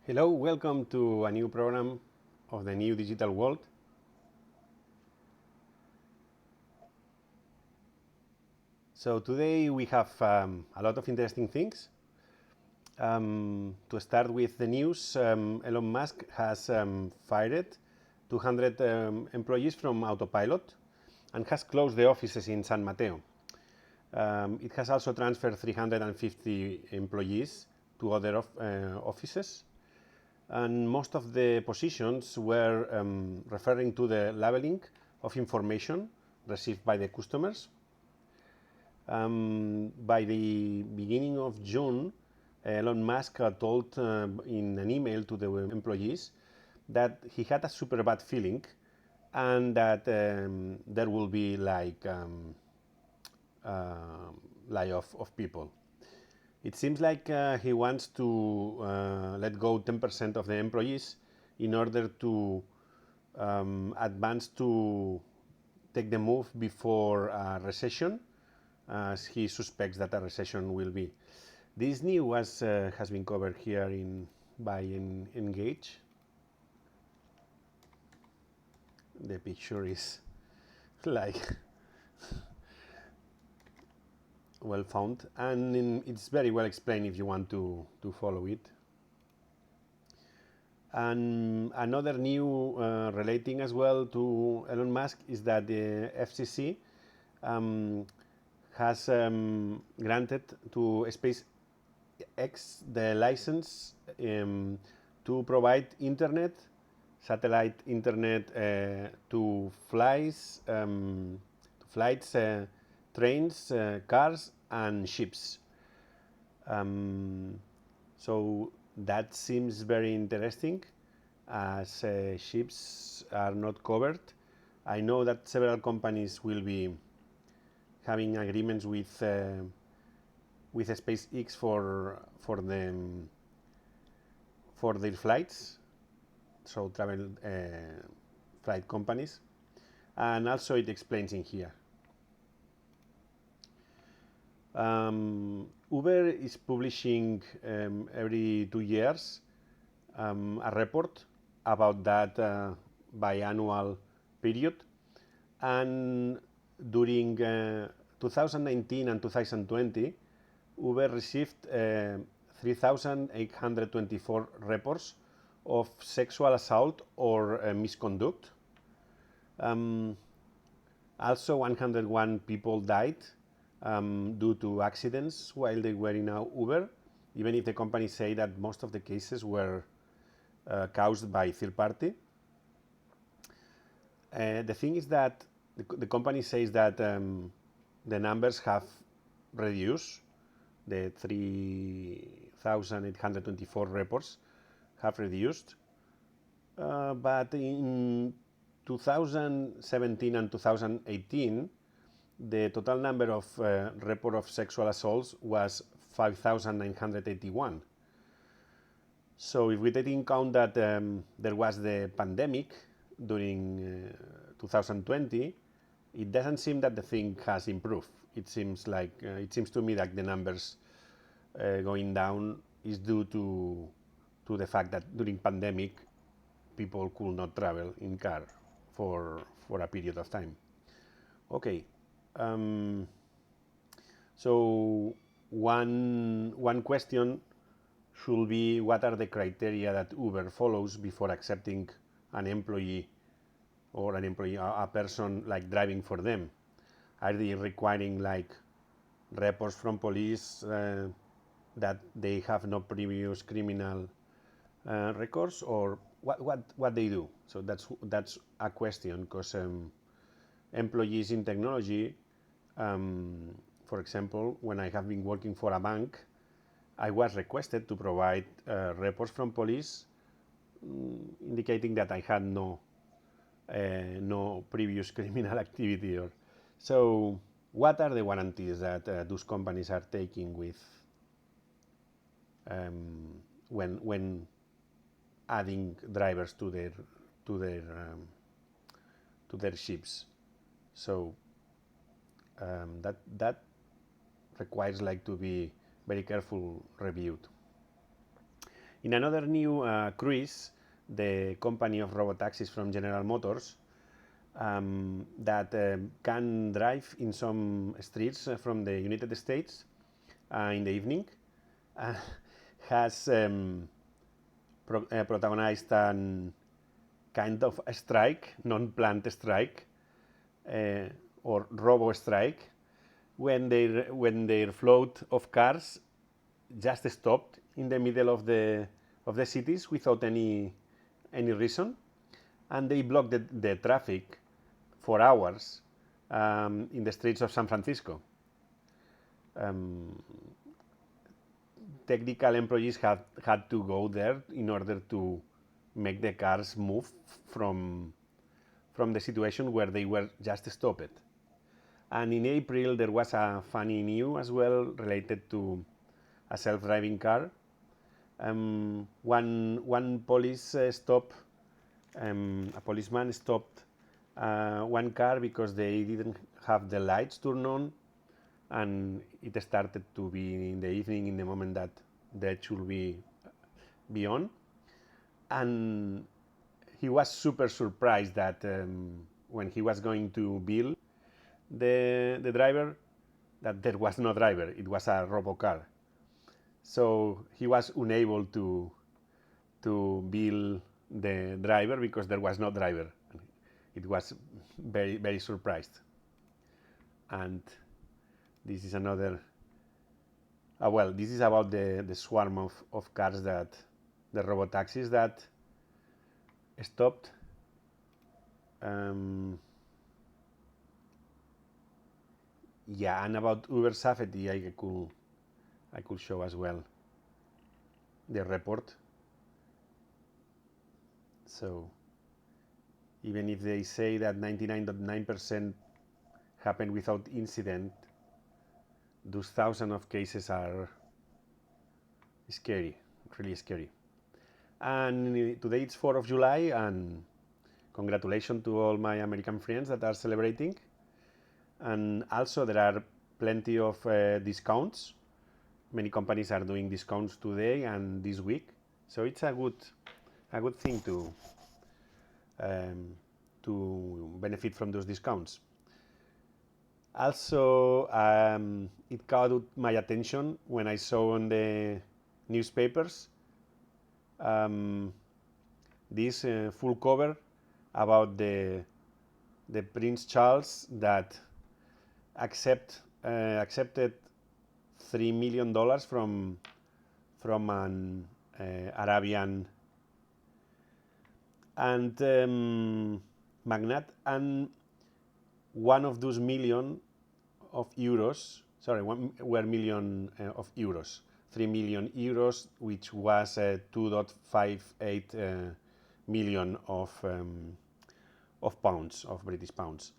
Hello, welcome to a new program of the new digital world. So today we have a lot of interesting things. To start with the news, Elon Musk has fired 200 employees from Autopilot and has closed the offices in San Mateo. It has also transferred 350 employees to other offices. And most of the positions were referring to the labeling of information received by the customers. By the beginning of June, Elon Musk told in an email to the employees that he had a super bad feeling and that there will be layoff of people. It seems like he wants to let go 10% of the employees in order to advance to take the move before a recession, as he suspects that a recession will be. This news has been covered here by Engage. The picture is like well found, and it's very well explained if you want to follow it. And another new relating as well to Elon Musk is that the FCC has granted to SpaceX the license to provide internet, satellite internet to flights, trains, cars, and ships. So that seems very interesting, as ships are not covered. I know that several companies will be having agreements with SpaceX for their flights, so travel flight companies, and also it explains in here. Uber is publishing every 2 years a report about that biannual period, and during 2019 and 2020, Uber received 3,824 reports of sexual assault or misconduct. Also, 101 people died due to accidents while they were in Uber, even if the company say that most of the cases were caused by third party. The thing is that the company says that the numbers have reduced. The 3,824 reports have reduced, but in 2017 and 2018, the total number of report of sexual assaults was 5,981. So if we take in account that there was the pandemic during 2020, it doesn't seem that the thing has improved. It seems to me like the numbers going down is due to the fact that during pandemic people could not travel in car for a period of time. Okay. So one question should be, what are the criteria that Uber follows before accepting an employee or a person like driving for them? Are they requiring like reports from police that they have no previous criminal records, or what they do? So that's a question, because employees in technology, for example, when I have been working for a bank, I was requested to provide reports from police indicating that I had no previous criminal activity. So what are the guarantees that those companies are taking with when adding drivers to their ships? So that requires like to be very careful reviewed. In another new cruise, the company of robotaxis from General Motors that can drive in some streets from the United States in the evening has protagonized a kind of a strike, non-planned strike, or robo-strike, when their float of cars just stopped in the middle of the cities without any reason, and they blocked the traffic for hours in the streets of San Francisco. Technical employees had to go there in order to make the cars move from the situation where they were just stopped. And in April there was a funny news as well related to a self-driving car. One police stopped, a policeman stopped one car because they didn't have the lights turned on, and it started to be in the evening, in the moment that should be on. And he was super surprised that when he was going to bill the driver, that there was no driver, it was a robo car. So he was unable to bill the driver because there was no driver. It was very, very surprised. And this is another, well, this is about the swarm of cars that, the robotaxis that stopped. Yeah, and about Uber safety, I could show as well the report. So even if they say that 99.9% happened without incident, those thousands of cases are scary, really scary. And today it's 4th of July, and congratulations to all my American friends that are celebrating. And also there are plenty of discounts. Many companies are doing discounts today and this week, so it's a good thing to benefit from those discounts. Also, it caught my attention when I saw on the newspapers this full cover about the Prince Charles that accepted $3 million from an Arabian and magnate, and one of those million of euros, were million of euros, 3 million euros, which was 2.58 million of pounds, of British pounds.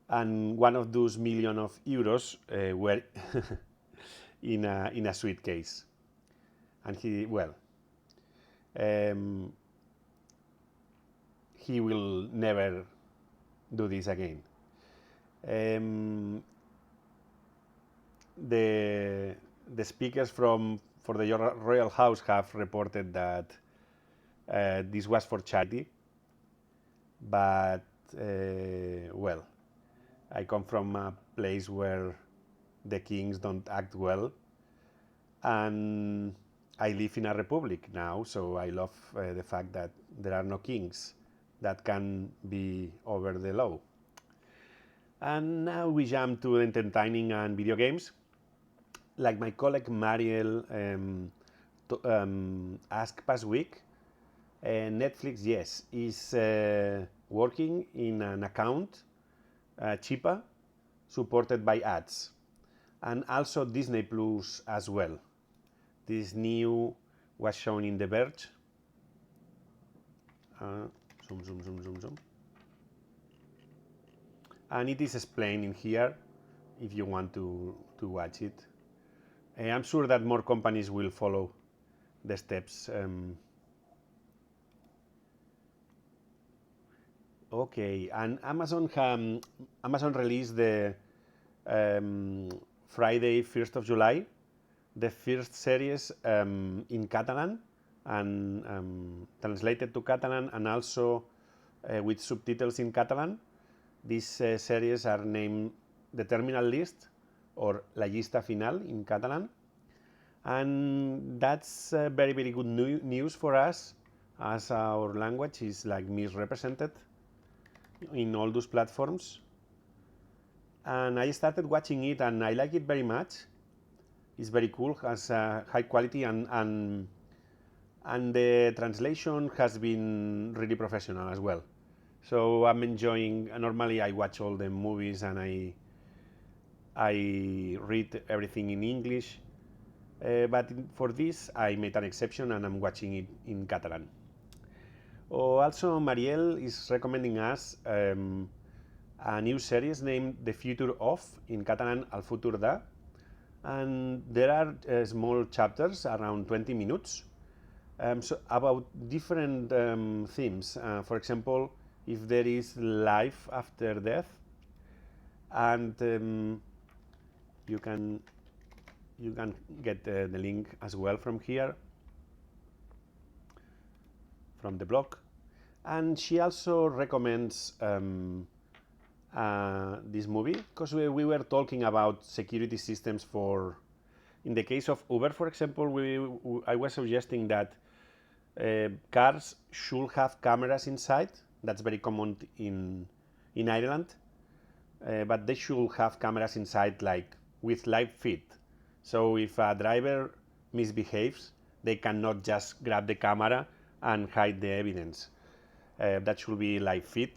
And one of those million of euros were in a suitcase. And he will never do this again. The speakers for the Royal House have reported that this was for charity, but I come from a place where the kings don't act well, and I live in a republic now, so I love the fact that there are no kings that can be over the law. And now we jump to entertaining and video games. Like my colleague Mariel asked past week, Netflix, yes, is working in an account, cheaper, supported by ads, and also Disney Plus as well. This new was shown in The Verge. Zoom. And it is explained in here if you want to watch it. I'm sure that more companies will follow the steps. Okay, and Amazon released the Friday, 1st of July, the first series in Catalan and translated to Catalan, and also with subtitles in Catalan. These series are named The Terminal List or La Llista Final in Catalan. And that's very, very good news for us, as our language is like misrepresented in all those platforms. And I started watching it and I like it very much. It's very cool, has high quality, and the translation has been really professional as well. So I'm enjoying. Normally I watch all the movies and I read everything in English, but for this I made an exception and I'm watching it in Catalan. Also, Mariel is recommending us a new series named The Future Of, in Catalan El Futur De, and there are small chapters around 20 minutes so about different themes. For example, if there is life after death, and you can get the link as well from here, from the blog. And she also recommends this movie because we were talking about security systems for, in the case of Uber, for example, I was suggesting that cars should have cameras inside. That's very common in Ireland, but they should have cameras inside, like with live feed. So if a driver misbehaves, they cannot just grab the camera and hide the evidence. That should be live feed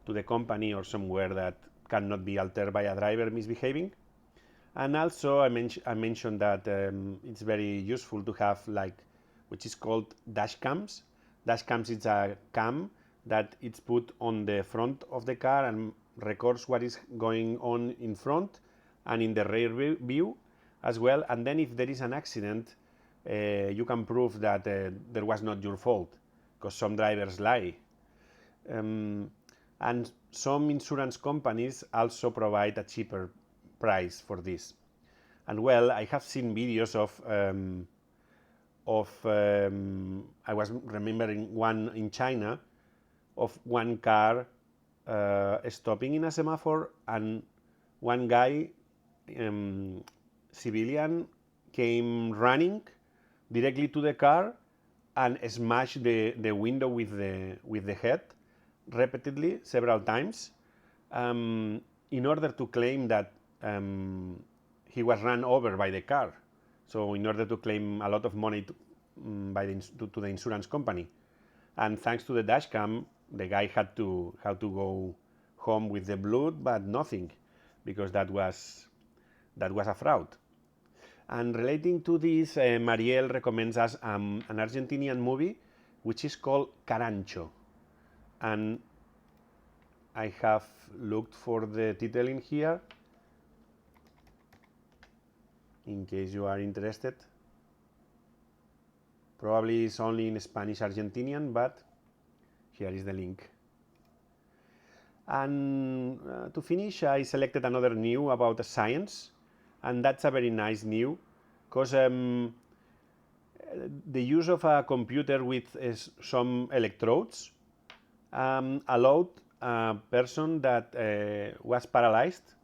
to the company or somewhere that cannot be altered by a driver misbehaving. And also I mentioned that it's very useful to have, like, which is called dash cams. Dash cams is a cam that it's put on the front of the car and records what is going on in front and in the rear view as well. And then if there is an accident, you can prove that there was not your fault, because some drivers lie. And some insurance companies also provide a cheaper price for this. And well, I have seen videos I was remembering one in China, of one car stopping in a semaphore, and one guy, civilian, came running directly to the car and smashed the window with the head repeatedly, several times, in order to claim that he was run over by the car. So in order to claim a lot of money to the insurance company. And thanks to the dash cam, the guy had to go home with the blood, but nothing, because that was a fraud. And relating to this, Mariel recommends us an Argentinian movie which is called Carancho. And I have looked for the title in here, in case you are interested. Probably it's only in Spanish Argentinian, but here is the link. And to finish, I selected another new about science, and that's a very nice new, because the use of a computer with some electrodes allowed a person that was paralyzed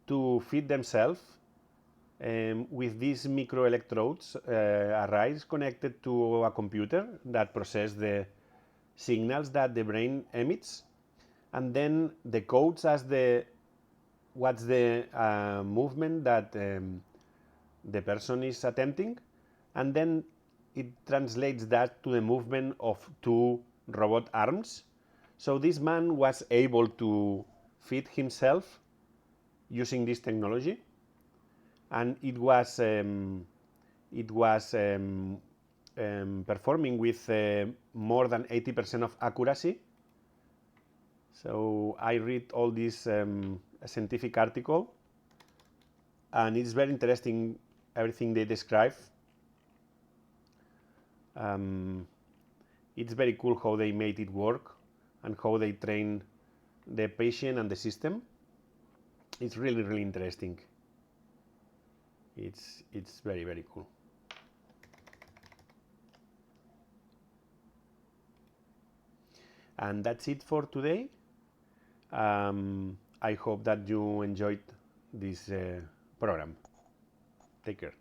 to feed themselves with these microelectrodes, arrays connected to a computer that process the signals that the brain emits, and then the codes as what's the movement that the person is attempting, and then it translates that to the movement of two robot arms. So this man was able to feed himself using this technology, and it was performing with more than 80% of accuracy. So I read all this scientific article, and it's very interesting, everything they describe. It's very cool how they made it work and how they train the patient and the system. It's really, really interesting. It's very, very cool. And that's it for today. I hope that you enjoyed this program. Take care.